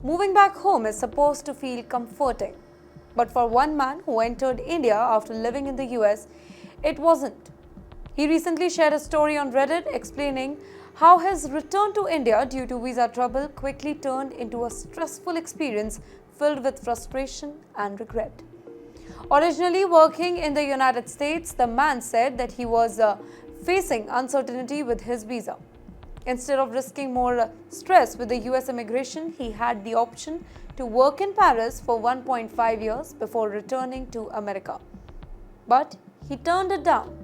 Moving back home is supposed to feel comforting. But for one man who entered India after living in the US, it wasn't. He recently shared a story on Reddit explaining how his return to India due to visa trouble quickly turned into a stressful experience filled with frustration and regret. Originally working in the United States, the man said that he was facing uncertainty with his visa. Instead of risking more stress with the US immigration, he had the option to work in Paris for 1.5 years before returning to America. But he turned it down.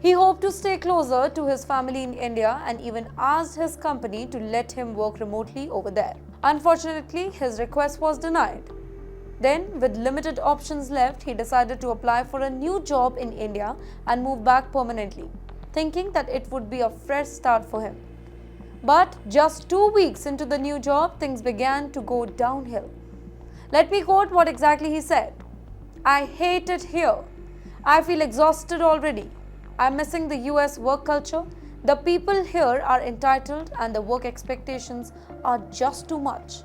He hoped to stay closer to his family in India and even asked his company to let him work remotely over there. Unfortunately, his request was denied. Then, with limited options left, he decided to apply for a new job in India and move back permanently, thinking that it would be a fresh start for him. But just 2 weeks into the new job, things began to go downhill. Let me quote what exactly he said. "I hate it here. I feel exhausted already. I'm missing the US work culture. The people here are entitled and the work expectations are just too much."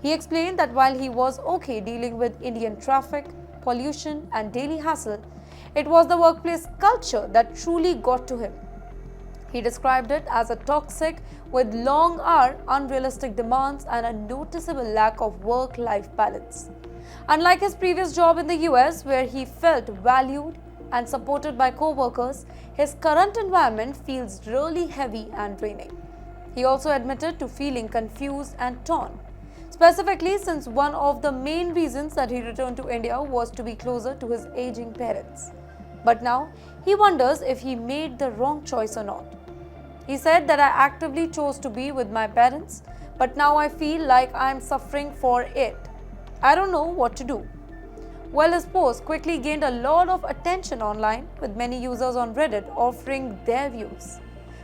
He explained that while he was okay dealing with Indian traffic, pollution, and daily hassle, it was the workplace culture that truly got to him. He described it as a toxic with long hour, unrealistic demands, and a noticeable lack of work-life balance. Unlike his previous job in the US, where he felt valued and supported by co-workers, his current environment feels really heavy and draining. He also admitted to feeling confused and torn, specifically since one of the main reasons that he returned to India was to be closer to his aging parents. But now, he wonders if he made the wrong choice or not. He said that I actively chose to be with my parents, but now I feel like I am suffering for it. I don't know what to do. Well, his post quickly gained a lot of attention online, with many users on Reddit offering their views.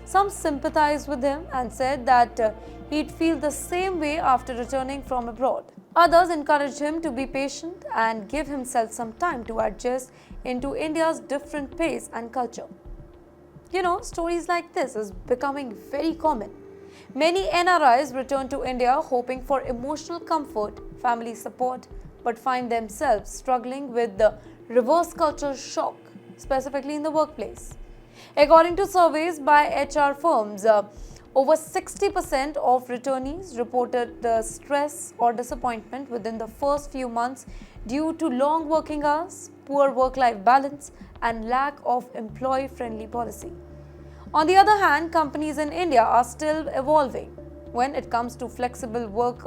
Some sympathized with him and said that he'd feel the same way after returning from abroad. Others encouraged him to be patient and give himself some time to adjust into India's different pace and culture. You know, stories like this is becoming very common. Many NRIs return to India hoping for emotional comfort, family support, but find themselves struggling with the reverse culture shock, specifically in the workplace. According to surveys by HR firms, over 60% of returnees reported the stress or disappointment within the first few months due to long working hours, poor work-life balance, and lack of employee-friendly policy. On the other hand, companies in India are still evolving when it comes to flexible work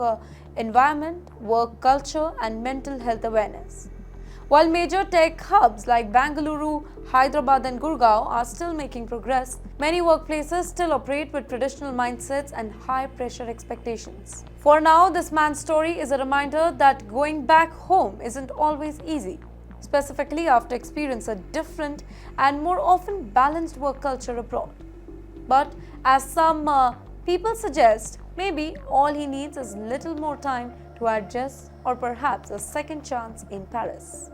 environment, work culture, and mental health awareness. While major tech hubs like Bengaluru, Hyderabad, and Gurgaon are still making progress, many workplaces still operate with traditional mindsets and high-pressure expectations. For now, this man's story is a reminder that going back home isn't always easy, specifically after experiencing a different and more often balanced work culture abroad. But as some people suggest, maybe all he needs is little more time to adjust, or perhaps a second chance in Paris.